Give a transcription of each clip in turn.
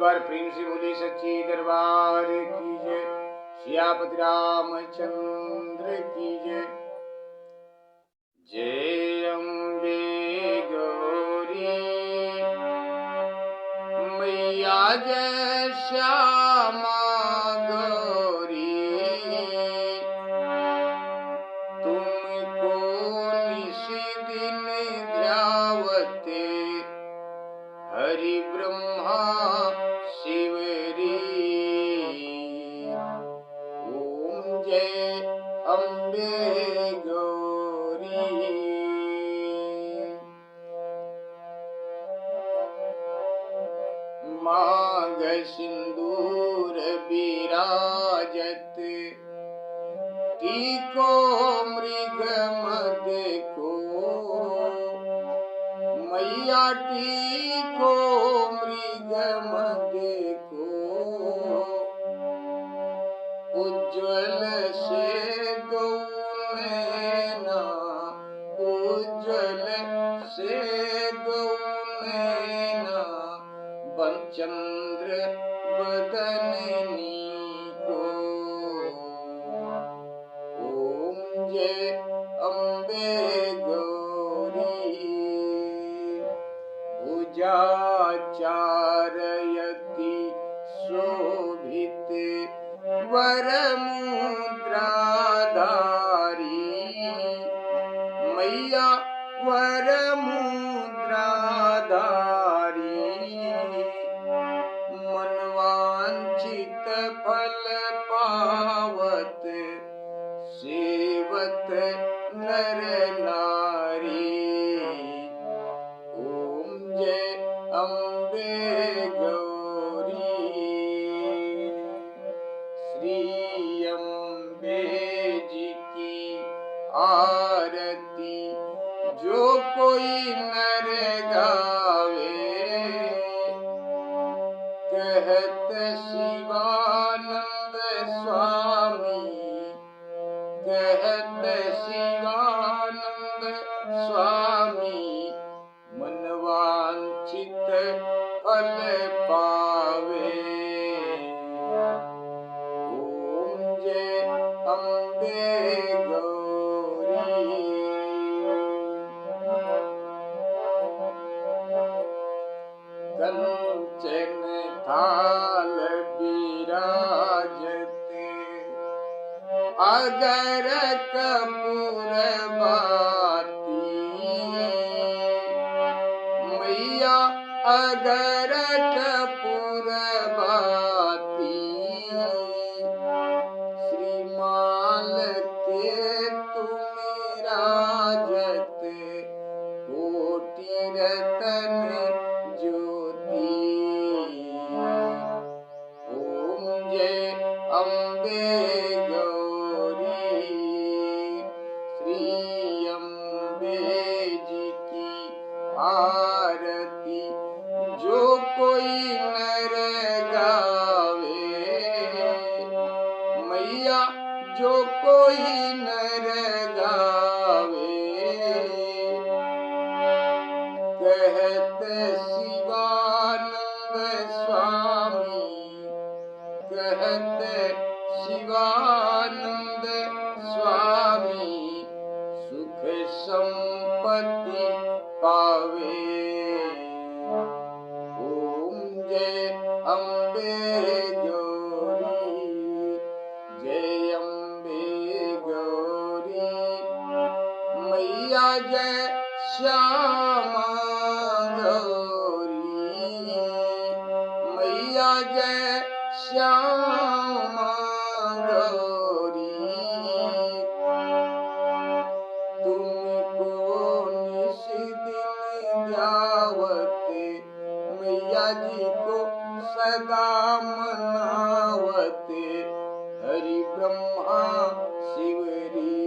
बार प्रेम से बोले सच्चे दरबार की जय। सियापति रामचंद्र की जय। जय अम्बे गौरी मैया, जय श्यामा गौरी, तुमको निश दिन ध्यावते हरि ब्रह्मा शिवरी। ओम जय अम्बे गौरी। मांग सिंदूर विराजत, टीको मृग मद को, मैया टीको मृग मद को। उज्ज्वल से दो नैना, उज्ज्वल से दो नैना, चंद्र बदननी को। ओम जय अम्बे गौरी। भुजा चारयति शोभित वर मुद्राधारी, मैया वर मुद्राधारी। मनवांछित फल पावत सेवत नर नारी। ओम जय अम्बे गौरी। श्री अम्बे जी की आरती जो कोई नर गावे, कहत शिवानंद स्वामी, कहत शिवानंद स्वामी, मनवांछित फल पावे। ओम जय अम्बे गौरी। कंचन थाल विराजत, अगर कपूर बाती, मैया अगर कपूर बाती। श्रीमाल के तुम राजत, कोटि रतन ज्योति। ओम जय अम्बे गौरी। श्री अम्बे जी की आरती जो कोई नर गावे, मैया जो कोई नर गावे। कहत शिवानंद स्वामी, कहत शिवानंद स्वामी, सुख संपत्ति पावे। ओम जय अम्बे गौरी। जय अम्बे गौरी मैया, जय श्यामा गौरी, मैया जय श्यामा गौरी। तुमको निश दिन ध्यावते, मैया जी को सदा मनावते हरि ब्रह्मा शिवरी।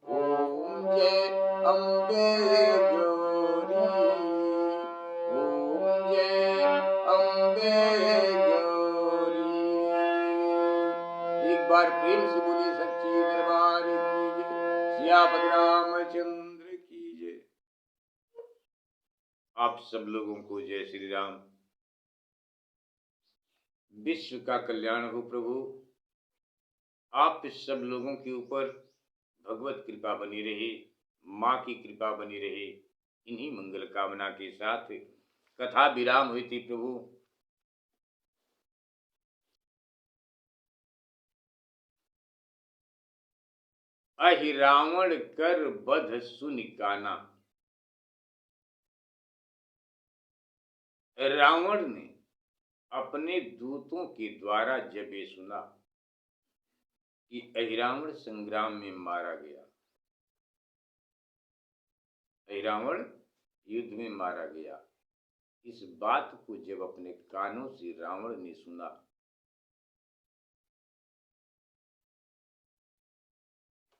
ओम जय अम्बे गौरी। ओम जय अम्बे गौरी। एक बार प्रेम से बोली सच्ची दरबार की जय। सियापति रामचंद्र की जय। आप सब लोगों को जय श्री राम। विश्व का कल्याण हो प्रभु। आप सब लोगों के ऊपर भगवत कृपा बनी रहे, माँ की कृपा बनी रहे। इन्हीं मंगल कामना के साथ कथा विराम हुई थी प्रभु। अहि रावण कर बध सुनि काना। रावण ने अपने दूतों के द्वारा जब ये सुना कि अहिरावण संग्राम में मारा गया, अहिरावण युद्ध में मारा गया, इस बात को जब अपने कानों से रावण ने सुना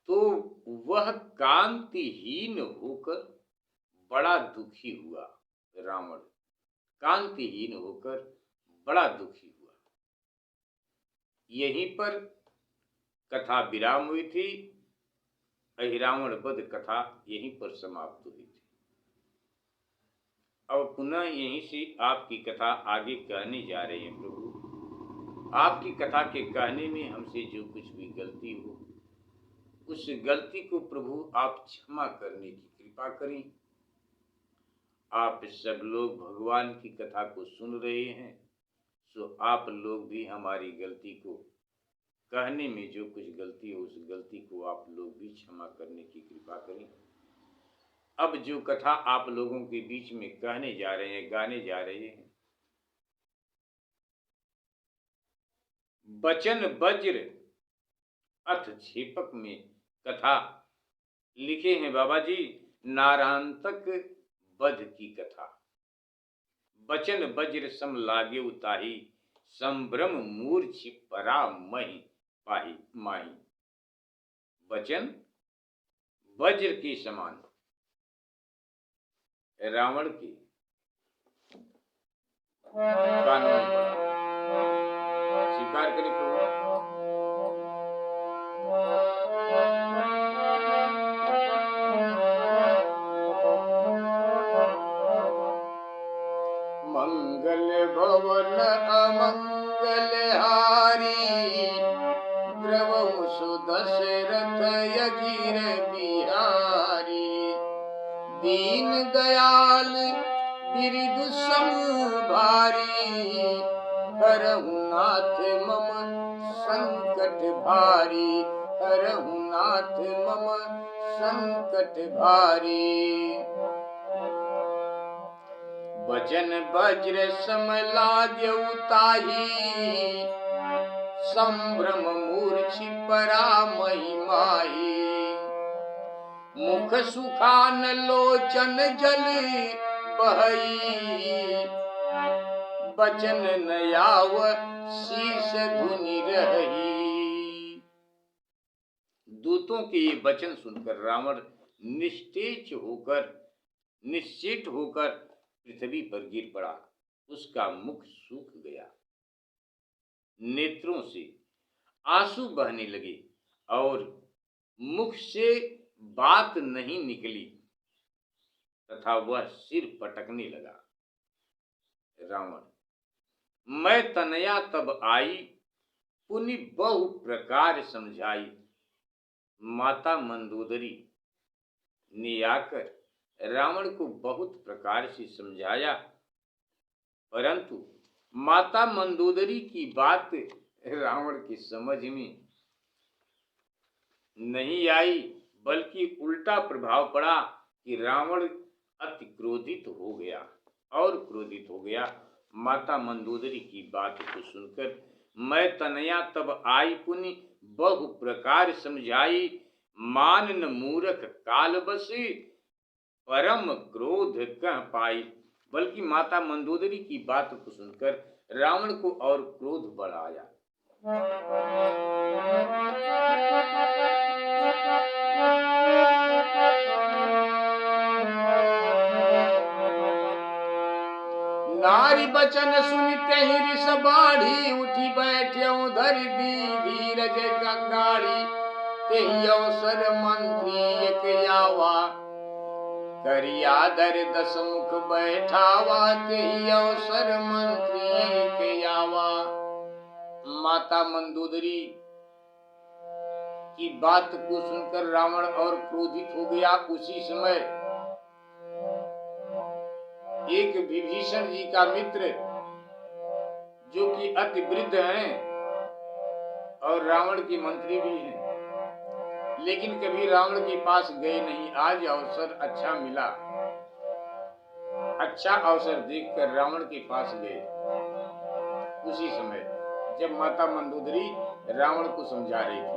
तो वह कांतिहीन होकर बड़ा दुखी हुआ। रावण कांतिहीन होकर बड़ा दुखी हुआ। यहीं पर कथा विराम हुई थी। अहिरावण वध कथा यहीं पर समाप्त हुई थी। अब पुनः यहीं से आपकी कथा आगे कहने जा रहे हैं प्रभु। आपकी कथा के कहने में हमसे जो कुछ भी गलती हो, उस गलती को प्रभु आप क्षमा करने की कृपा करें। आप सब लोग भगवान की कथा को सुन रहे हैं, सो आप लोग भी हमारी गलती को कहने में जो कुछ गलती हो, उस गलती को आप लोग भी क्षमा करने की कृपा करें। अब जो कथा आप लोगों के बीच में कहने जा रहे हैं, गाने जा रहे हैं, बचन वज्र अथ छेपक में कथा लिखे हैं बाबा जी। नारांतक वध की कथा। बचन वज्र सम लागे उताही, संभ्रम मूर्छि परा मही पाही माही। वचन वज्र के समान रावण के कानों में पड़ा। स्वीकार करें प्रभु। मंगल भवन अमंगल हारी, द्रवहु सुदशरथ यजीर बिहारी। दीन दयाल बिरिदु सम भारी, हरहु नाथ मम संकट भारी। हरहु नाथ मम संकट भारी। वचन वज्र सम लाग्यउ ताही, संभ्रम मूर्छि परा मही माही। मुख सुखान लोचन जल बहई, बचन न आव शीस धुनि रही। दूतों के ये वचन सुनकर रावण निश्चेत होकर पृथ्वी पर गिर पड़ा। उसका मुख सूख गया, नेत्रों से आंसू बहने लगे और मुख से बात नहीं निकली तथा वह सिर पटकने लगा। रावण मैं तनया तब आई, पुनि बहु प्रकार समझाई। माता मंदोदरी ने आकर रावण को बहुत प्रकार से समझाया, परंतु माता मंदोदरी की बात रावण की समझ में नहीं आई, बल्कि उल्टा प्रभाव पड़ा कि रावण अति क्रोधित हो गया और क्रोधित हो गया। माता मंदोदरी की बात को सुनकर मैं तनया तब आई, पुनि बहु प्रकार समझाई। मान न मूरख काल बसी, परम क्रोध कह पाई। बल्कि माता मंदोदरी की बात को सुनकर रावण को और क्रोध बढ़ाया। नारी बचन सुनिते ही रिस बाढ़ी, उठी बैठ्यो धरि धीरज गाड़ी। तेहि अवसर मंत्री एक आवा, करि आदर दस मुख बैठावा। तेहि अवसर मंत्री एक आवा, माता मंदोदरी की बात को सुनकर रावण और क्रोधित हो गया। उसी समय एक विभीषण जी का मित्र जो कि अति वृद्ध हैं और रावण के मंत्री भी हैं, लेकिन कभी रावण के पास गए नहीं। आज अवसर अच्छा मिला, अच्छा अवसर देखकर रावण के पास गए। उसी समय जब माता मंदोदरी रावण को समझा रही थी,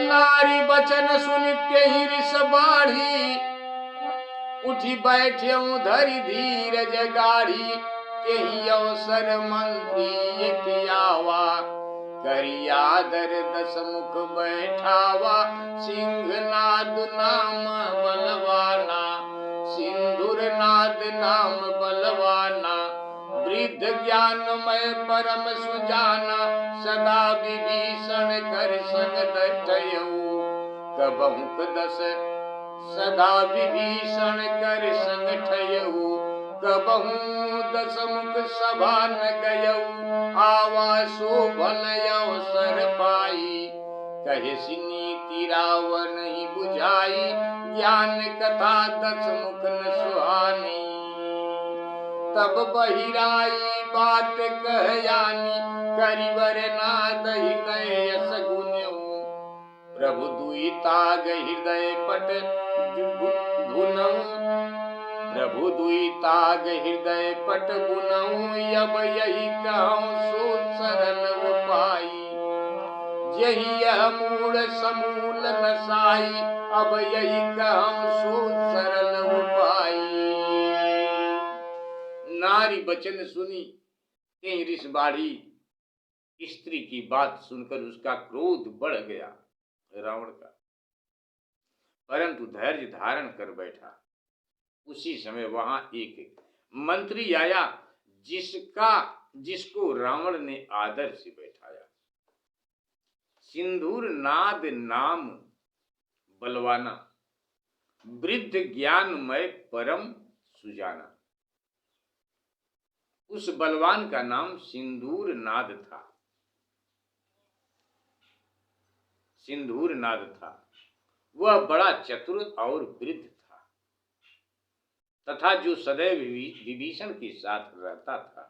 नारी बचन सुनित्य ही रिस बाढ़ी, उठी बैठे धरि धीरज गाढ़ी, केही अवसर मंत्री कियावा, करियादर दस मुख बैठावा, सिंहनाद नाम बलवाना, सिंदूर नाद नाम बलवाना, वृद्ध ज्ञानमय परम सुजाना, सदा विभीषण कर संग दटयऊ, कबहुक दस सदा विभीषण कर संग ठयऊ, कबहू दस मुख सभा न गयऊ, आवा शोभन अवसर पाई, कहे नीति रावण ही बुझाई, ज्ञान कथा दस मुख न सुहानी, तब बहिराई बात कह यानी, करिवर नाद हृदय सगुनऊ, प्रभु दुई ताग हृदय पट धुनऊ, प्रभु दुई ताग हृदय पट बुनऊ, अब यही कहूँ सो सरल उपाई, यही यह मूल समूल नसाई, अब यही कहूँ सो सरल उपाई। नारी बचन सुनी तें रिस बाढ़ी, स्त्री की बात सुनकर उसका क्रोध बढ़ गया रावण का, परंतु धैर्य धारण कर बैठा। उसी समय वहां एक मंत्री आया जिसको रावण ने आदर से बैठाया। सिंदूर नाद नाम बलवाना, वृद्ध ज्ञानमय परम सुजाना। उस बलवान का नाम सिंदूर नाद था। सिंदूर नाद था। वह बड़ा चतुर और वृद्ध था तथा जो सदैव विभीषण के साथ रहता था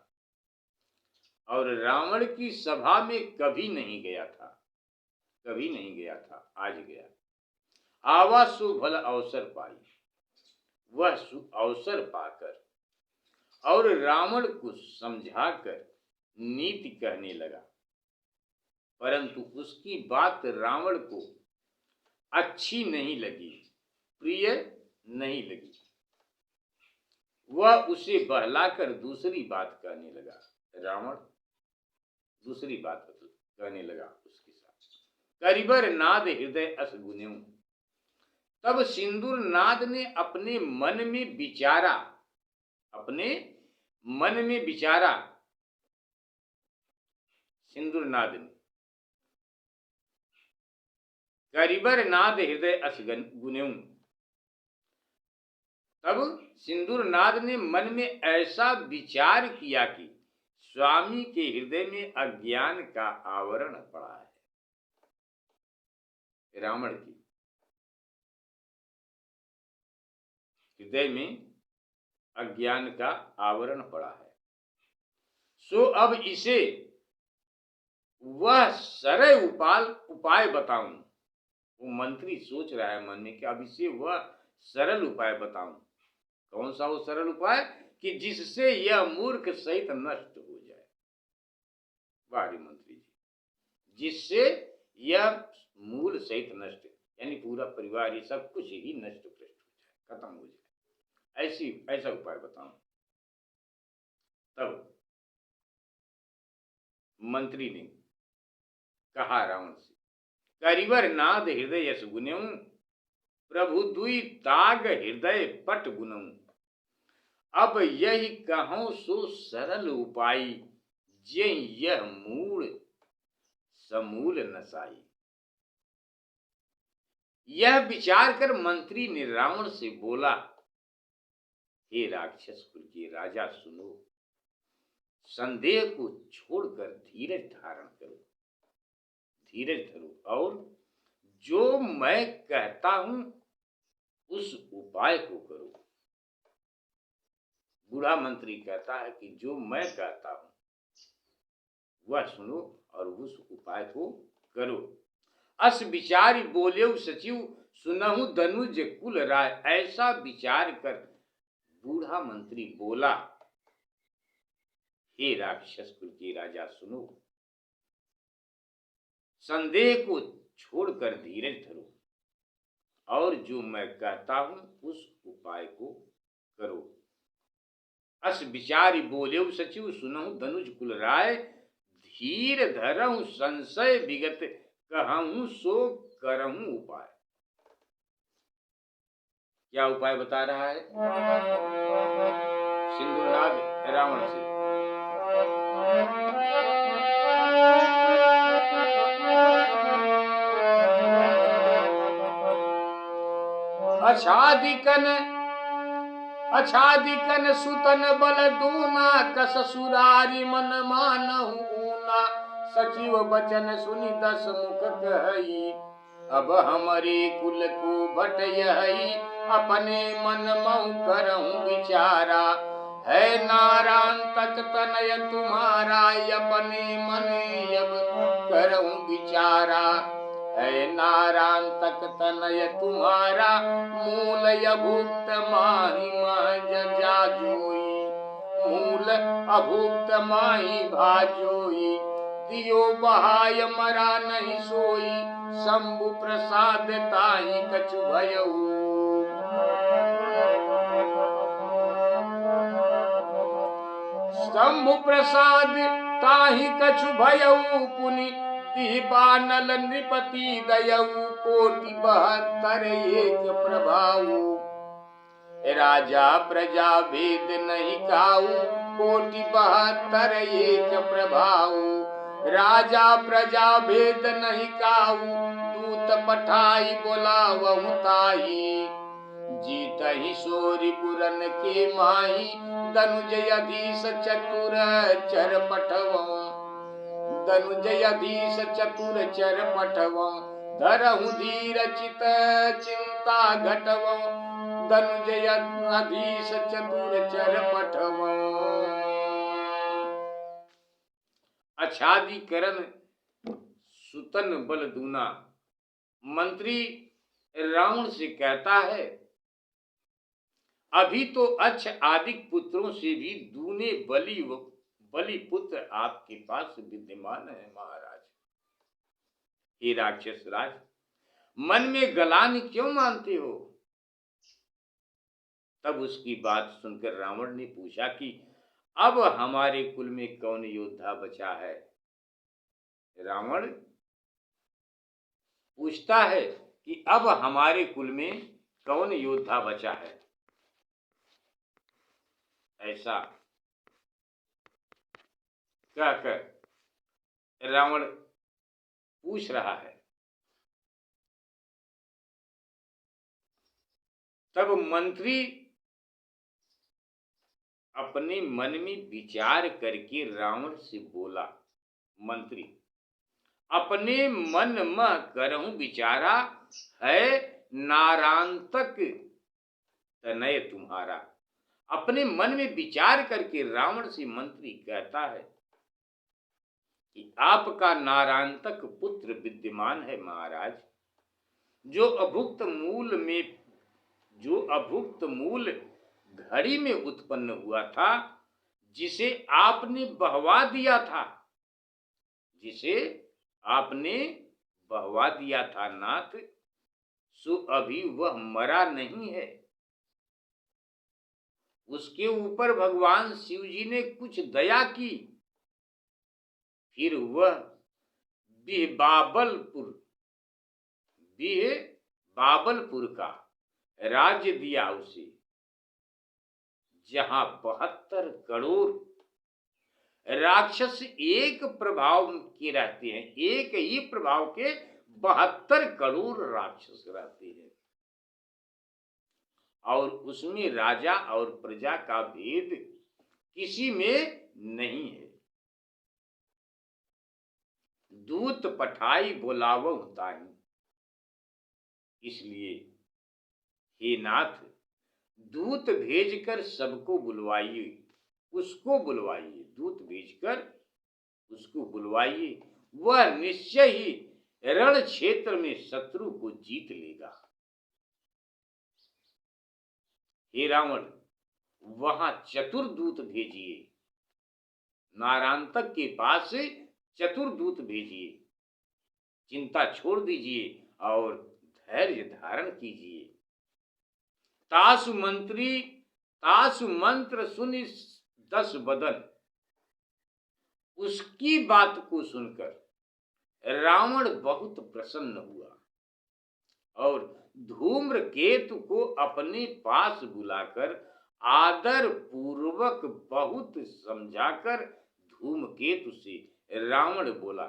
और रावण की सभा में कभी नहीं गया था, कभी नहीं गया था, आज गया। आवा सुभल अवसर पाई, वह अवसर पाकर और रावण को समझाकर नीति कहने लगा, परंतु उसकी बात रावण को अच्छी नहीं लगी, प्रिय नहीं लगी। वह उसे बहलाकर दूसरी बात कहने लगा। रावण दूसरी बात कहने लगा उसके साथ। करिबर नाद हृदय अस गुनेऊ, तब सिंदूर नाद ने अपने मन में विचारा, अपने मन में विचारा। सिंदूर नाद ने करिबर नाद हृदय अस गुनेऊ, तब सिंदूर नाद ने मन में ऐसा विचार किया कि स्वामी के हृदय में अज्ञान का आवरण पड़ा है। रावण की हृदय में अज्ञान का आवरण पड़ा है, सो अब इसे वह सरल उपाय बताऊं। वो मंत्री सोच रहा है मन में कि अब इसे वह सरल उपाय बताऊं। कौन सा वो सरल उपाय कि जिससे यह मूर्ख सहित नष्ट हो जाए। बाहरी मंत्री जी, जिससे यह मूल सहित नष्ट, यानी पूरा परिवार, ये सब कुछ ही नष्ट भ्रष्ट हो जाए, खत्म हो जाए, ऐसा उपाय बताऊं। तब मंत्री ने कहा रावण से, करिवर नाद हृदय यस गुनेऊ, प्रभु दुई ताग हृदय पट गुनऊ, अब यही कहूं सो सरल उपाय, यह मूल समूल नसाई। यह विचार कर मंत्री ने रावण से बोला, हे राक्षस कुल के राजा सुनो, संदेह को छोड़कर धीरज धारण करो, धीरज धरो और जो मैं कहता हूं उस उपाय को करो। बूढ़ा मंत्री कहता है कि जो मैं कहता हूं वह सुनो और उस उपाय को करो। अस विचार बोले सचिव सुनहु धनुज कुल राय। ऐसा विचार कर बूढ़ा मंत्री बोला, हे राक्षस कुल के राजा सुनो, संदेह को छोड़कर धीरज धरो और जो मैं कहता हूं उस उपाय को करो। अस विचार बोले सचिव सुनहु धनुज कुल राय। धीर धरहु संशय विगत कहूं सो करहूं उपाय। क्या उपाय बता रहा है? सिंधुनाद रावण से अछादिकन सुतन बल दूना कस सुरारी मन मानहु ऊना। सचिव बचन सुनि दस मुख कहई अब हमारे कुल को भटयई। अपने मन मऊ करहूं विचारा है नारायण तक तनय तुम्हारा। अपने मन अब करहूं विचारा है नारायण तक तनय तुम्हारा। मूल अभुक्त माही जाजोई मूल अभुक्त माही भाजोई। दियो बहाय मरा नहीं सोई शंभु प्रसाद ताही कछु भयऊ। शंभु प्रसाद ताही कछु भयऊ पुनि बानल नृपति दयऊ। कोटि 72 एक प्रभाऊ राजा प्रजा भेद नहीं काऊ। कोटि 72 एक प्रभाऊ राजा प्रजा भेद नहीं काऊ। दूत पठाई बोलावहु ताही जीत ही सोरी पुरन के माही। धनुजय अधीश चतुर चर पठवं धनुजय अधीश चतुर चर पठवं। धरहु धीर चित चिंता घटवं धनुजय अधीश चतुर चर पठवं। आच्छादीकरण सुतन बल दूना। मंत्री रावण से कहता है, अभी तो अच्छ आदिक पुत्रों से भी दूने बलि पुत्र आपके पास विद्यमान है महाराज। हे राक्षस राज, मन में गलान क्यों मानते हो? तब उसकी बात सुनकर रावण ने पूछा कि अब हमारे कुल में कौन योद्धा बचा है? रावण पूछता है कि अब हमारे कुल में कौन योद्धा बचा है? ऐसा कहकर रावण पूछ रहा है। तब मंत्री अपने मन में विचार करके रावण से बोला, मंत्री अपने मन में करहूं विचारा है नारांतक तनय तुम्हारा। अपने मन में विचार करके रावण से मंत्री कहता है कि आपका नारांतक पुत्र विद्यमान है महाराज। जो अभुक्त मूल घड़ी में उत्पन्न हुआ था, जिसे आपने बहवा दिया था नाथ, सो अभी वह मरा नहीं है। उसके ऊपर भगवान शिव जी ने कुछ दया की, फिर वह बाबलपुर का राज्य दिया उसे, जहां 72 करोड़ राक्षस एक प्रभाव के रहते हैं। एक ही प्रभाव के 72 करोड़ राक्षस रहते हैं और उसमें राजा और प्रजा का भेद किसी में नहीं है। दूत पठाई बुलावो ताहि, इसलिए हे नाथ, दूत भेजकर सबको बुलवाइए, उसको बुलवाइए, दूत भेजकर उसको बुलवाइए। वह निश्चय ही रण क्षेत्र में शत्रु को जीत लेगा। हे रावण, वहां चतुर दूत भेजिए, नारांतक के पास से चतुर दूत भेजिए। चिंता छोड़ दीजिए और धैर्य धारण कीजिए। तासु मंत्र सुनि 10 बदन, उसकी बात को सुनकर रावण बहुत प्रसन्न हुआ और धूम्रकेतु को अपने पास बुलाकर आदर पूर्वक बहुत समझाकर धूमकेतु से रावण बोला,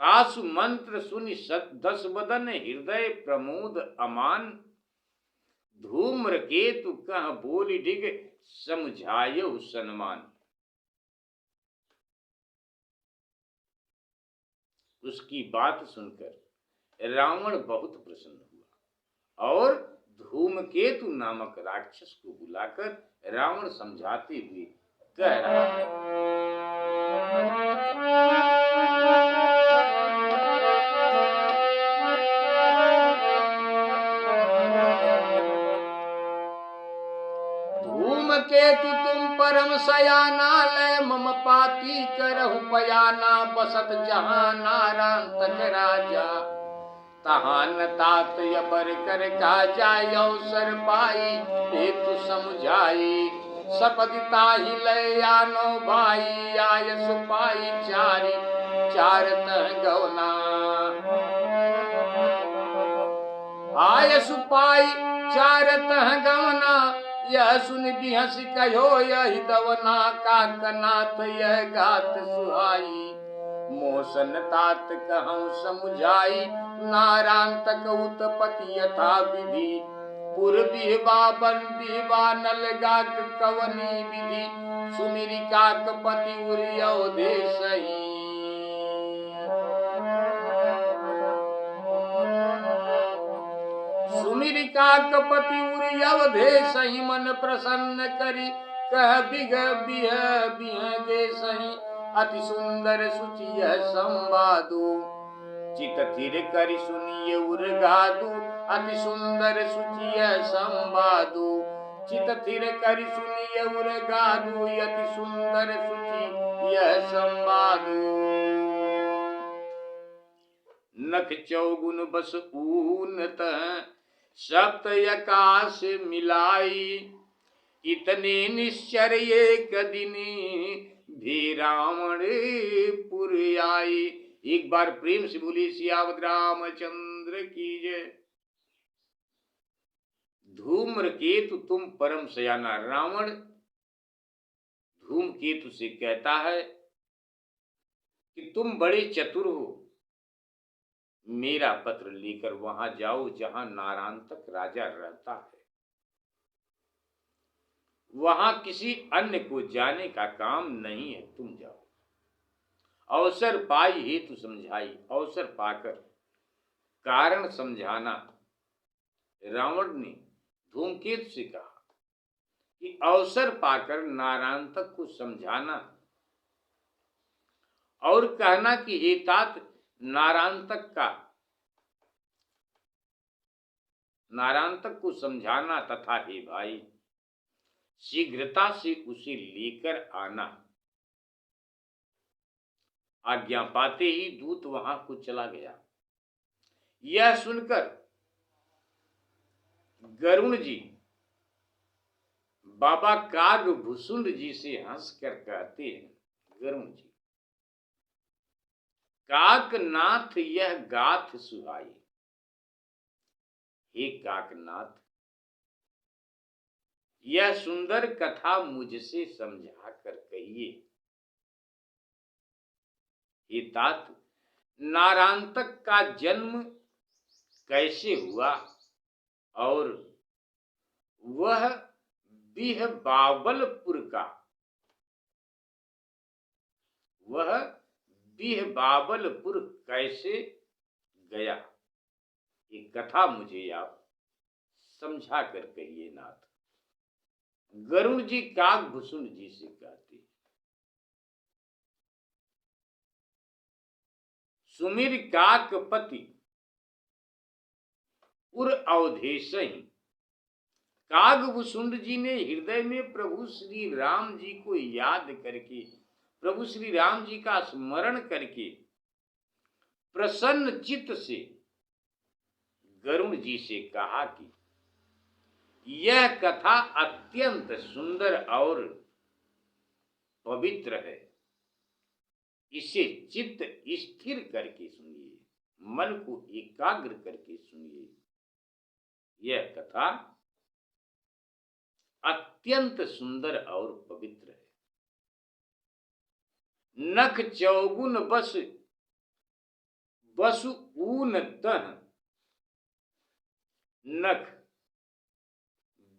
तासु मंत्र सुनि 10 बदन, हृदय प्रमोद अमान, धूम्रकेतु कह बोली डिग, समझायो सन्मान। उसकी बात सुनकर रावण बहुत प्रसन्न हुआ और धूमकेतु नामक राक्षस को बुलाकर रावण समझाते हुए कह रहा है, धूमकेतु तुम परम सयाना, लय मम पाती करहु पयाना, बसत जहां नारांतक राजा, तहां न तात यबर कर काजा, अवसर पाई हेतु समझाई, सपदि ताहि लय आनो भाई, आय सुपाई चार तह गवना, आय सुपाई 4 तह गवना, यह सुन बिहस कहो यही दवना, काकनाथ यह गात सुहाई, मोसन तात कहूँ समझाई, नारांतक उत्पत्ति यथा विधि, पुर बिहबा बन बिहबा नल गाक कवनी विधि, सुमिरि काकपति उरि अवधेशहि, सुमिरि काकपति उरि अवधेशहि, मन प्रसन्न करी कह बिग बिह देशहि, अति सुंदर सुचि यह संवादु, चित थिर करि सुनिए उर्गादु, अति सुंदर सुचि यह संवादु, चित थिर करि सुनिए उर्गादु, अति सुंदर सुचि यह संवादु, नख चौगुन बस ऊनत, सप्त आकाश मिलाई, इतने निश्चर एक दिन भी रावण पुर आई। एक बार प्रेम से बोली सियावत रामचंद्र की जय। धूम्रकेतु तुम परम सयाना, रावण धूमकेतु से कहता है कि तुम बड़े चतुर हो, मेरा पत्र लेकर वहां जाओ जहां नारांतक राजा रहता है, वहां किसी अन्य को जाने का काम नहीं है, तुम जाओ। अवसर पाई हेतु समझाई, अवसर पाकर कारण समझाना। रावण ने धूमकेतु से कहा कि अवसर पाकर नारांतक को समझाना और कहना कि हे तात, नारांतक को समझाना तथा हे भाई, शीघ्रता से उसे लेकर आना। आज्ञा पाते ही दूत वहां को चला गया। यह सुनकर गरुण जी बाबा कागभूषुंड जी से हंसकर कहते हैं, गरुण जी, काकनाथ यह गाथ सुहाई। हे काकनाथ, यह सुंदर कथा मुझसे समझा कर कहिए। हे तात, नारांतक का जन्म कैसे हुआ और वह बिह बाबलपुर का, वह बिह बाबलपुर कैसे गया, ये कथा मुझे आप समझा कर कहिए नाथ। गरुण जी काकभूषुंड जी से कहते, सुमिर काकपति उर अवधेशहि। काकभूषुंड जी ने हृदय में प्रभु श्री राम जी को याद करके, प्रभु श्री राम जी का स्मरण करके प्रसन्न चित्त से गरुण जी से कहा कि यह कथा अत्यंत सुंदर और पवित्र है, इसे चित्त स्थिर करके सुनिए, मन को एकाग्र करके सुनिए। यह कथा अत्यंत सुंदर और पवित्र है। नख चौगुन बसु ऊन तह, नख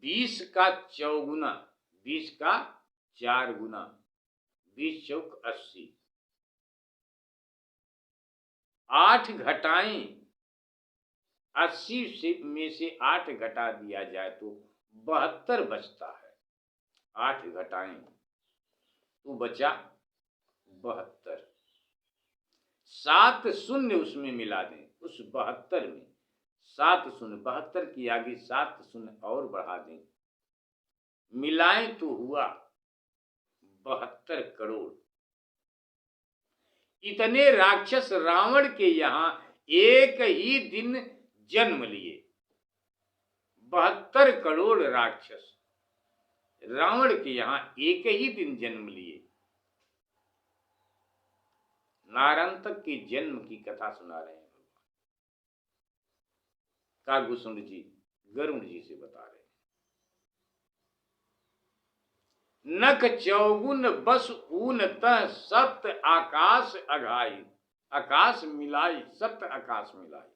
20 का चौगुना, 20 का 4 गुना, 20 चौक 80, 8 घटाएं, 80 से में से 8 घटा दिया जाए तो 72 बचता है। 8 घटाएं तो बचा 72। 7 शून्य उसमें मिला दें, उस 72 में 7 शून्य, 72 की आगे 7 शून्य और बढ़ा दें, मिलाएं तो हुआ 72 करोड़। इतने राक्षस रावण के यहाँ एक ही दिन जन्म लिए। 72 करोड़ राक्षस रावण के यहाँ एक ही दिन जन्म लिए। नारायण के जन्म की कथा सुना रहे हैं काकभूषुंड जी गरुण जी से बता रहे हैं। नख चौगुन बस ऊन तह, सप्त आकाश अघाई, आकाश मिलाई, सप्त आकाश मिलाई।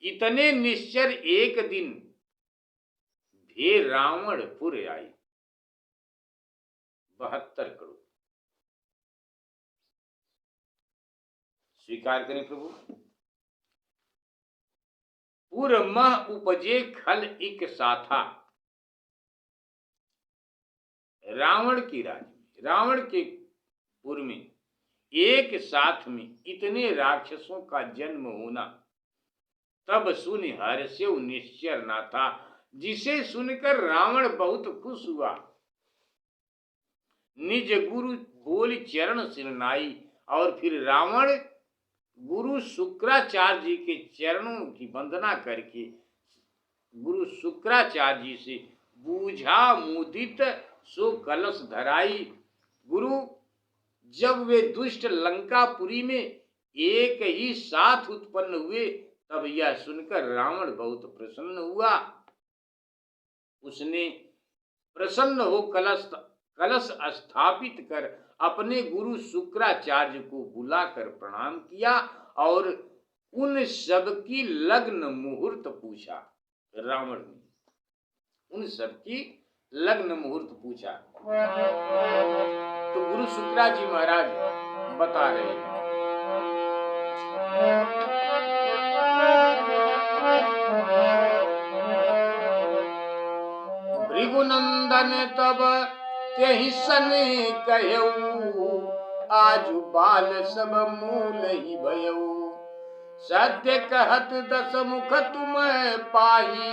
इतने निश्चर एक दिन भे रावणपुर आई। 72 करोड़। स्वीकार करें प्रभु। पुर मह उपजे खल इक साथा। रावण की राज्य, रावण के पुर में एक साथ में इतने राक्षसों का जन्म होना, तब सुनि हर्षेउ निश्चर ना था, जिसे सुनकर रावण बहुत खुश हुआ। निज गुरु बोल चरण सिरनाई, और फिर रावण गुरु शुक्राचार्य जी के चरणों की वंदना करके गुरु शुक्राचार्य जी से बूझा मुदित सो कलश धराई। गुरु जब वे दुष्ट लंकापुरी में एक ही साथ उत्पन्न हुए, तब यह सुनकर रावण बहुत प्रसन्न हुआ। उसने प्रसन्न हो कलश स्थापित कर अपने गुरु शुक्राचार्य को बुलाकर प्रणाम किया और उन सबकी लग्न मुहूर्त पूछा। रावण ने उन सबकी लग्न मुहूर्त पूछा। तो गुरु शुक्राचार्य जी महाराज बता रहे हैं, भृगुनंदन तब त्यहि सन कहऊ, आजु बाल सब मूल ही भयऊ। सत्य कहत 10 मुख तुम पाही,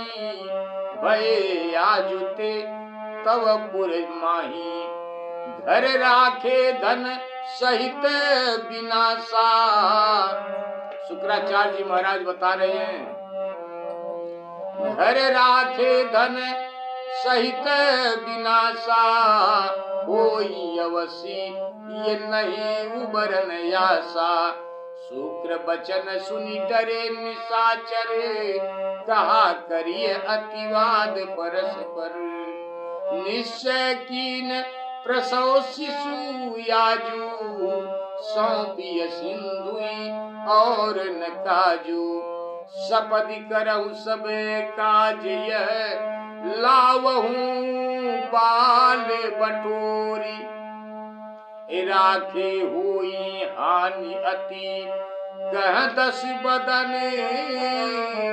भय आजु ते तव पुर माही। घर राखे धन सहित विनाशा। शुक्राचार्य जी महाराज बता रहे हैं, घर राखे धन सहित विनाशा, होई अवसी ये नहीं उबरन आशा। शुक्र बचन सुनि डरे निशाचरे, कहा करिए अतिवाद परस्पर। निश्चय कीन प्रसव शिशु याजू, सौंपिय सिंधुई और न काजू। सपदि करहु सब काज यह, लावहूं बाल बटोरी, राखे हुई हानि अति, कह दस बदन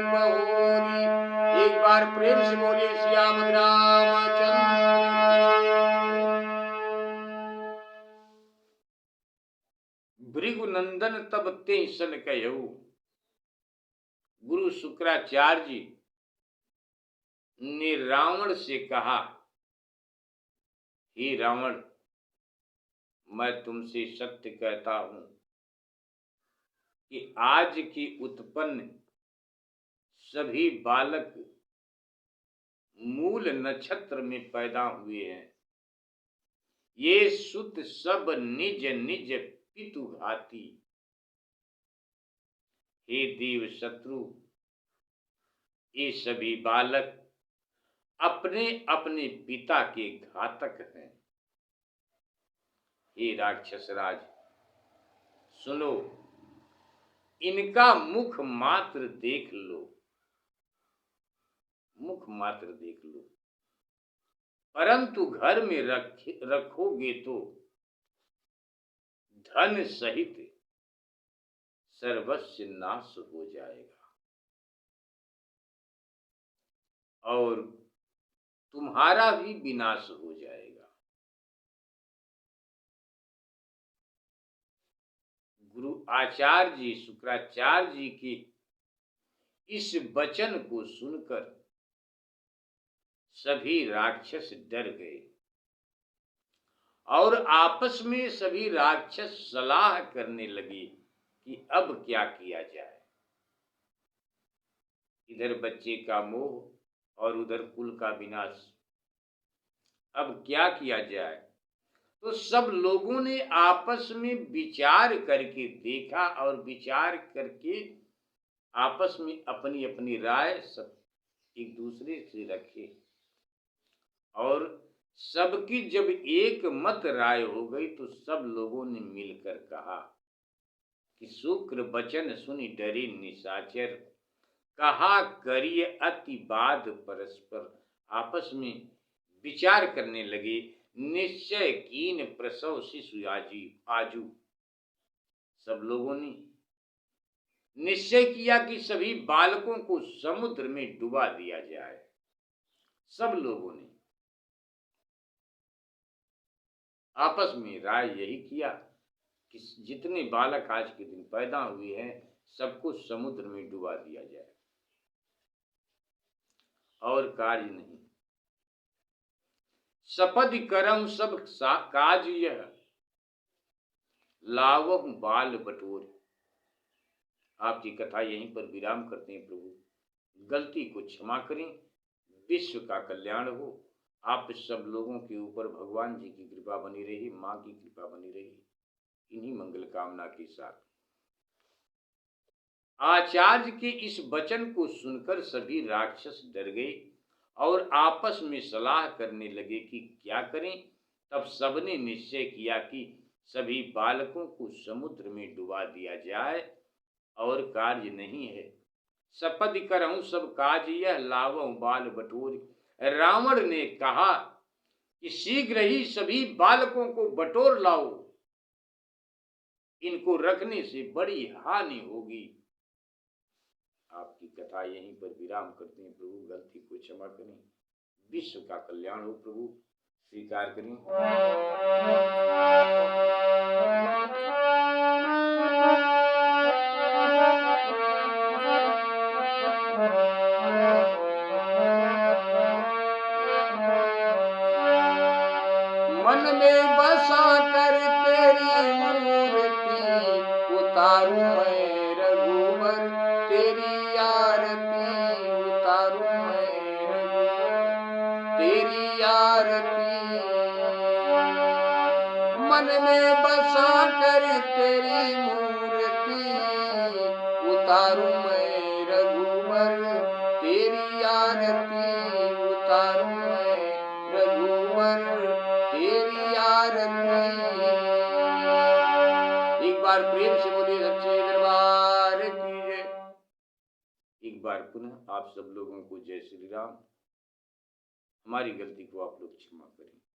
बहोरी। एक बार प्रेम से बोले श्याम रामचंद्र की। भृगुनंदन तब ते सन कहऊ, गुरु शुक्राचार्य जी ने रावण से कहा, हे रावण, मैं तुमसे सत्य कहता हूं कि आज की उत्पन्न सभी बालक मूल नक्षत्र में पैदा हुए हैं। ये शुद्ध सब निज निज पितु घाती। हे देव शत्रु, ये सभी बालक अपने अपने पिता के घातक हैं। हे राक्षस राज, सुनो, इनका मुख मात्र देख लो, मुख मात्र देख लो, परंतु घर में रखोगे तो धन सहित सर्वस्व नाश हो जाएगा और तुम्हारा भी विनाश हो जाएगा। गुरु आचार्य जी, शुक्राचार्य जी के इस वचन को सुनकर सभी राक्षस डर गए और आपस में सभी राक्षस सलाह करने लगे कि अब क्या किया जाए। इधर बच्चे का मोह और उधर कुल का विनाश, अब क्या किया जाए। तो सब लोगों ने आपस में विचार करके देखा और विचार करके आपस में अपनी अपनी राय सब एक दूसरे से रखे और सबकी जब एक मत राय हो गई तो सब लोगों ने मिलकर कहा कि शुक्र वचन सुनि डरे निशाचर, कहा करिए अति बाध परस्पर। आपस में विचार करने लगे, निश्चय कीन प्रसव शिशु आजू। सब लोगों ने निश्चय किया कि सभी बालकों को समुद्र में डुबा दिया जाए। सब लोगों ने आपस में राय यही किया कि जितने बालक आज के दिन पैदा हुए हैं सबको समुद्र में डुबा दिया जाए और कार्य नहीं। सपदि करम सब काज यह, लावहु बाल बटोर। आपकी कथा यहीं पर विराम करते हैं। प्रभु गलती को क्षमा करें, विश्व का कल्याण हो। आप सब लोगों के ऊपर भगवान जी की कृपा बनी रही, माँ की कृपा बनी रही। इन्हीं मंगल कामना के साथ आचार्य के इस वचन को सुनकर सभी राक्षस डर गए और आपस में सलाह करने लगे कि क्या करें। तब सबने निश्चय किया कि सभी बालकों को समुद्र में डुबा दिया जाए और कार्य नहीं है। सपदि करहूं सब काज यह, लावहु बाल बटोर। रावण ने कहा कि शीघ्र ही सभी बालकों को बटोर लाओ, इनको रखने से बड़ी हानि होगी। आपकी कथा यहीं पर विराम करते हैं। प्रभु गलती को क्षमा करें, विश्व का कल्याण हो। प्रभु स्वीकार करें। मन में बसा कर तेरी मूर्ति, उतारू मैं रघुवर तेरी आरती, उतारू मैं रघुवर तेरी आरती। मन में बसा कर तेरी मूर्ति, उतारू मैं रघुवर तेरी आरती, उतारू मैं रघुवर तेरी आरती। एक बार प्रेम से बोलिए सच्चे दरबार की जय। एक बार पुनः आप सब लोगों को जय श्री राम। हमारी गलती को आप लोग क्षमा करें।